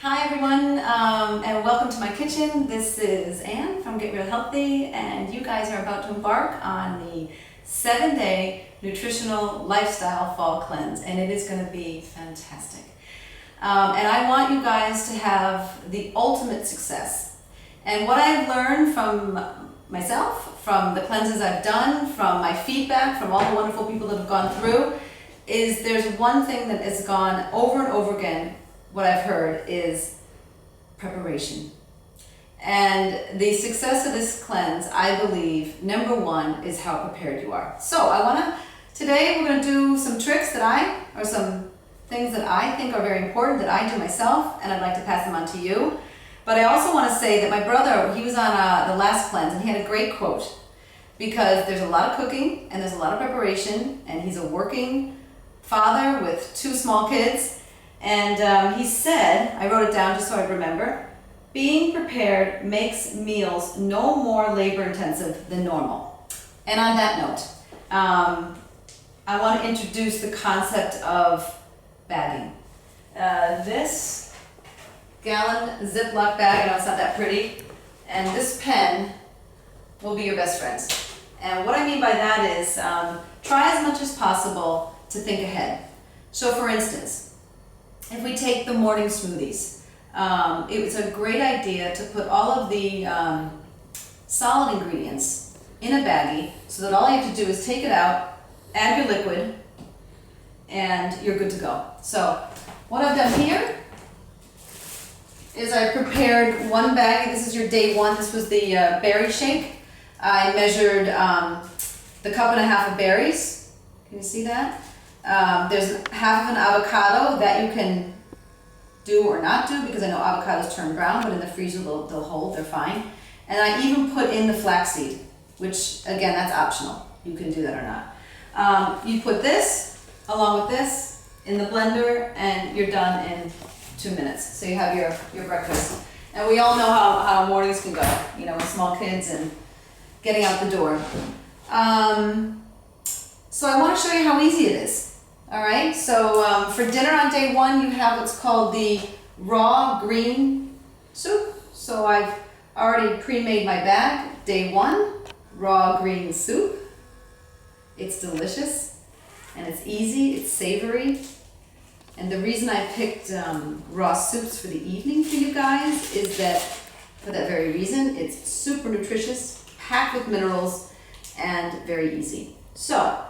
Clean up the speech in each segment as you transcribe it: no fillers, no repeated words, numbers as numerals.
Hi everyone, and welcome to my kitchen. This is Anne from Get Real Healthy, and you guys are about to embark on the 7-day nutritional lifestyle fall cleanse, and it is going to be fantastic. And I want you guys to have the ultimate success. And what I've learned from myself, from the cleanses I've done, from my feedback, from all the wonderful people that have gone through, is there's one thing that has gone over and over again. What I've heard is preparation. And the success of this cleanse, I believe, number one, is how prepared you are. So today we're gonna do some tricks some things that I think are very important that I do myself, and I'd like to pass them on to you. But I also wanna say that my brother, he was on the last cleanse, and he had a great quote, because there's a lot of cooking and there's a lot of preparation, and he's a working father with 2 small kids. And he said, I wrote it down just so I remember, being prepared makes meals no more labor intensive than normal. And on that note, I want to introduce the concept of bagging. This gallon Ziploc bag, I know it's not that pretty, and this pen will be your best friends. And what I mean by that is try as much as possible to think ahead. So for instance, if we take the morning smoothies, it was a great idea to put all of the solid ingredients in a baggie so that all you have to do is take it out, add your liquid, and you're good to go. So what I've done here is I prepared one baggie. This is your day one. This was the berry shake. I measured the 1.5 cups of berries. Can you see that? There's half of an avocado that you can do or not do, because I know avocados turn brown, but in the freezer they'll hold, they're fine. And I even put in the flaxseed, which again, that's optional. You can do that or not. You put this along with this in the blender and you're done in 2 minutes. So you have your breakfast. And we all know how mornings can go, with small kids and getting out the door. So I want to show you how easy it is. All right, so for dinner on day one, you have what's called the raw green soup. So I've already pre-made my bag. Day one, raw green soup. It's delicious, and it's easy, it's savory. And the reason I picked raw soups for the evening for you guys is that, for that very reason, it's super nutritious, packed with minerals, and very easy. So,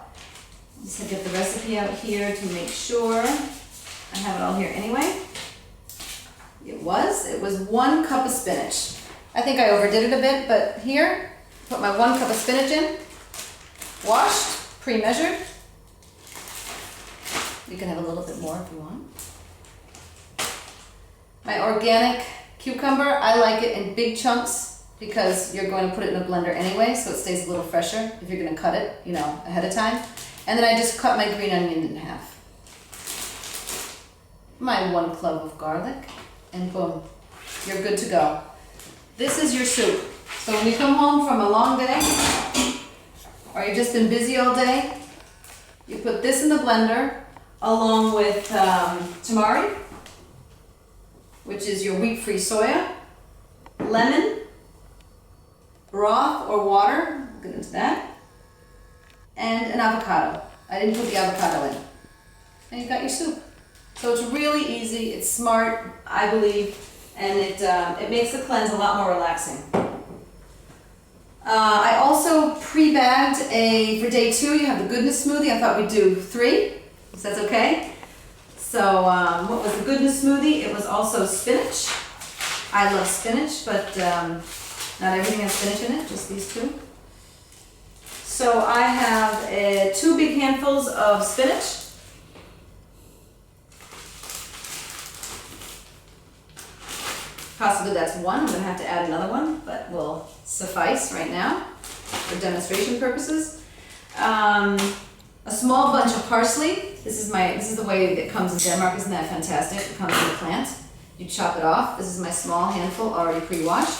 just get the recipe out here to make sure. I have it all here anyway. It was 1 cup of spinach. I think I overdid it a bit, but here, put my 1 cup of spinach in, washed, pre-measured. You can have a little bit more if you want. My organic cucumber, I like it in big chunks because you're going to put it in a blender anyway, so it stays a little fresher if you're going to cut it, ahead of time. And then I just cut my green onion in half. My 1 clove of garlic, and boom, you're good to go. This is your soup. So when you come home from a long day, or you've just been busy all day, you put this in the blender along with tamari, which is your wheat-free soya, lemon, broth or water, we'll get into that, and an avocado. I didn't put the avocado in. And you've got your soup. So it's really easy, it's smart, I believe, and it makes the cleanse a lot more relaxing. I also pre-bagged for day 2, you have the goodness smoothie. I thought we'd do 3, if that's okay. So what was the goodness smoothie? It was also spinach. I love spinach, but not everything has spinach in it, just these 2. So I have 2 big handfuls of spinach. Possibly that's 1. I'm going to have to add another one, but will suffice right now for demonstration purposes. A small bunch of parsley. This is the way it comes in Denmark. Isn't that fantastic? It comes in the plant. You chop it off. This is my small handful already pre-washed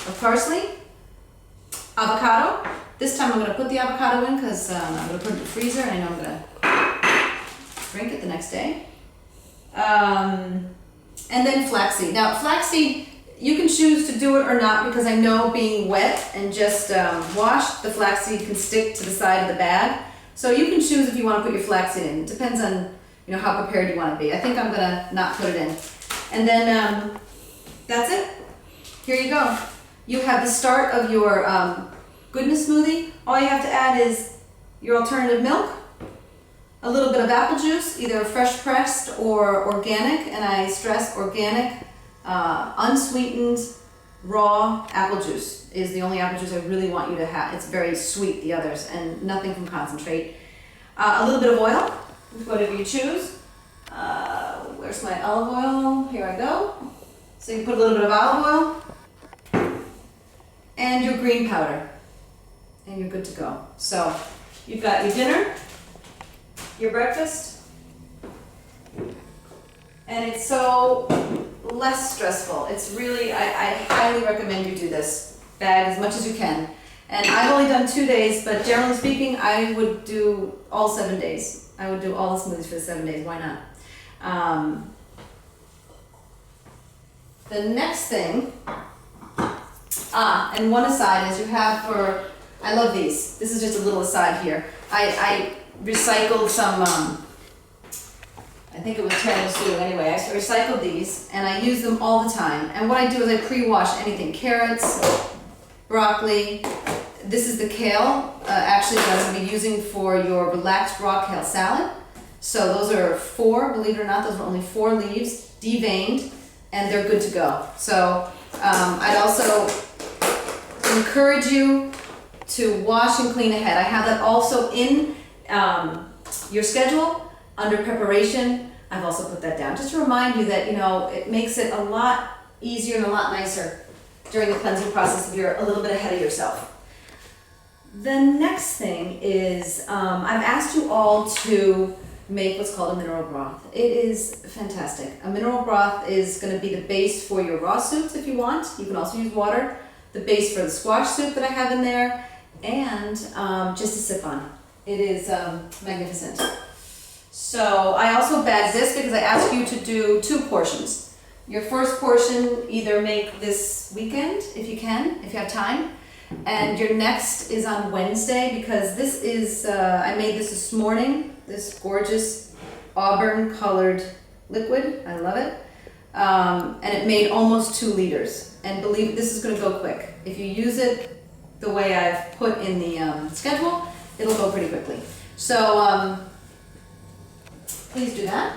of parsley. Avocado. This time I'm going to put the avocado in because I'm going to put it in the freezer and I know I'm going to drink it the next day. And then flaxseed. Now flaxseed, you can choose to do it or not, because I know being wet and just washed, the flaxseed can stick to the side of the bag. So you can choose if you want to put your flaxseed in. It depends on how prepared you want to be. I think I'm gonna not put it in. And then that's it. Here you go. You have the start of your goodness smoothie. All you have to add is your alternative milk, a little bit of apple juice, either fresh pressed or organic, and I stress organic, unsweetened, raw apple juice is the only apple juice I really want you to have. It's very sweet, the others, and nothing from concentrate. A little bit of oil, whatever you choose. Where's my olive oil? Here I go. So you put a little bit of olive oil and your green powder, and you're good to go. So you've got your dinner, your breakfast, and it's so less stressful. It's really, I highly recommend you do this bag as much as you can. And I've only done 2 days, but generally speaking, I would do all 7 days. I would do all the smoothies for the 7 days, why not? The next thing, and one aside is you have for, I love these. This is just a little aside here. I recycled some, I think it was tiramisu anyway. I recycled these and I use them all the time. And what I do is I pre-wash anything, carrots, broccoli. This is the kale, actually that I'm going to be using for your relaxed raw kale salad. So those are 4, believe it or not, those are only 4 leaves, deveined, and they're good to go. So I'd also encourage you to wash and clean ahead. I have that also in your schedule under preparation. I've also put that down just to remind you that it makes it a lot easier and a lot nicer during the cleansing process if you're a little bit ahead of yourself. The next thing is I've asked you all to make what's called a mineral broth. It is fantastic. A mineral broth is going to be the base for your raw soups if you want. You can also use water. The base for the squash soup that I have in there, and just to sip on. It is magnificent. So I also bagged this because I asked you to do 2 portions. Your first portion, either make this weekend if you can, if you have time, and your next is on Wednesday, because this is, I made this morning, this gorgeous auburn colored liquid. I love it. And it made almost 2 liters. And believe me, this is going to go quick. If you use it the way I've put in the schedule, it'll go pretty quickly. So please do that.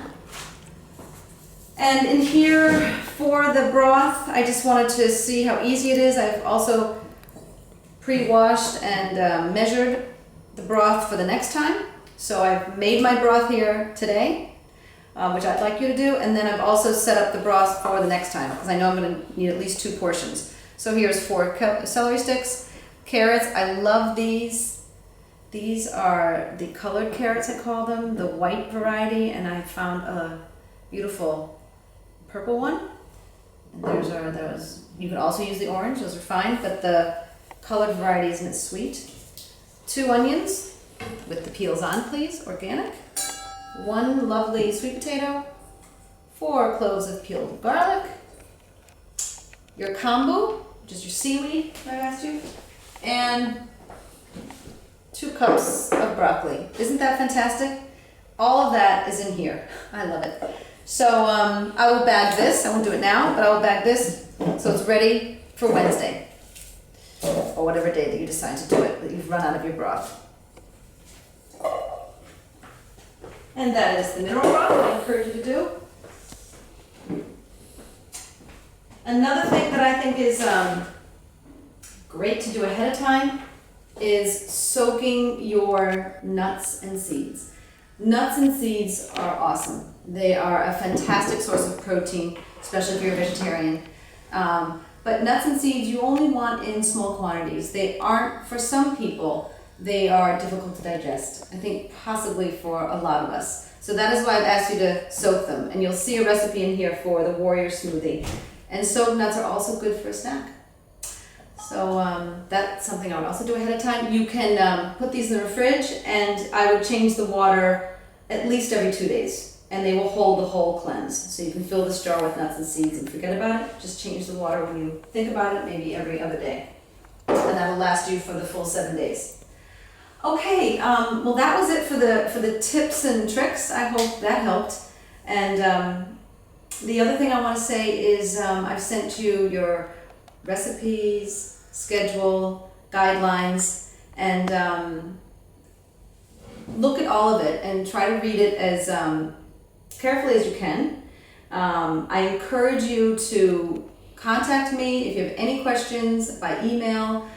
And in here for the broth, I just wanted to see how easy it is. I've also pre-washed and measured the broth for the next time. So I've made my broth here today, which I'd like you to do, and then I've also set up the broth for the next time, because I know I'm going to need at least 2 portions. So here's 4 celery sticks, carrots. I love these. These are the colored carrots, I call them, the white variety, and I found a beautiful purple one. And there's those. You can also use the orange, those are fine, but the colored variety isn't as sweet. 2 onions with the peels on, please, organic. 1 lovely sweet potato. 4 cloves of peeled garlic. Your kombu, which is your seaweed, I asked you, and 2 cups of broccoli. Isn't that fantastic? All of that is in here. I love it. So I will bag this. I won't do it now, but I will bag this so it's ready for Wednesday, or whatever day that you decide to do it, that you've run out of your broth. And that is the mineral broth that I encourage you to do. Another thing that I think is great to do ahead of time is soaking your nuts and seeds. Nuts and seeds are awesome. They are a fantastic source of protein, especially if you're a vegetarian. But nuts and seeds you only want in small quantities. They aren't, for some people, they are difficult to digest. I think possibly for a lot of us. So that is why I've asked you to soak them. And you'll see a recipe in here for the warrior smoothie. And soaked nuts are also good for a snack. So that's something I would also do ahead of time. You can put these in the fridge, and I would change the water at least every 2 days. and they will hold the whole cleanse. So you can fill this jar with nuts and seeds and forget about it. Just change the water when you think about it, maybe every other day. And that will last you for the full 7 days. Okay, well that was it for the tips and tricks. I hope that helped. And the other thing I want to say is I've sent you your recipes, schedule, guidelines, and look at all of it and try to read it as carefully as you can. I encourage you to contact me if you have any questions by email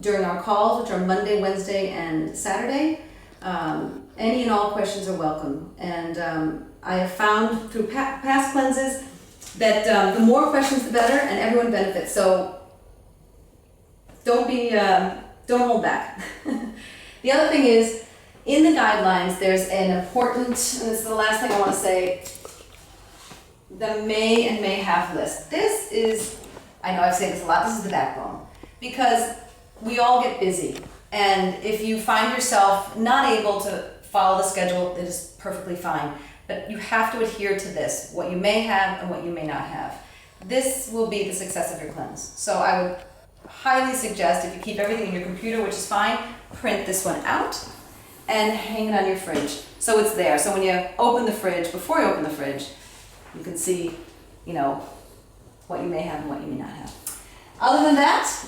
during our calls, which are Monday, Wednesday, and Saturday. Any and all questions are welcome. And I have found through past cleanses that the more questions the better, and everyone benefits. So don't hold back. The other thing is, in the guidelines, there's an important, and this is the last thing I want to say, the may and may have list. This is, I know I've said this a lot, this is the backbone. Because we all get busy. And if you find yourself not able to follow the schedule, it is perfectly fine. But you have to adhere to this, what you may have and what you may not have. This will be the success of your cleanse. So I would highly suggest, if you keep everything in your computer, which is fine, print this one out and hang it on your fridge. So it's there. So when you open the fridge, before you open the fridge, you can see, you know, what you may have and what you may not have. Other than that,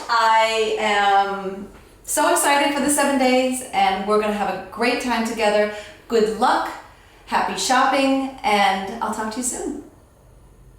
I am so excited for the 7 days, and we're going to have a great time together. Good luck, happy shopping, and I'll talk to you soon.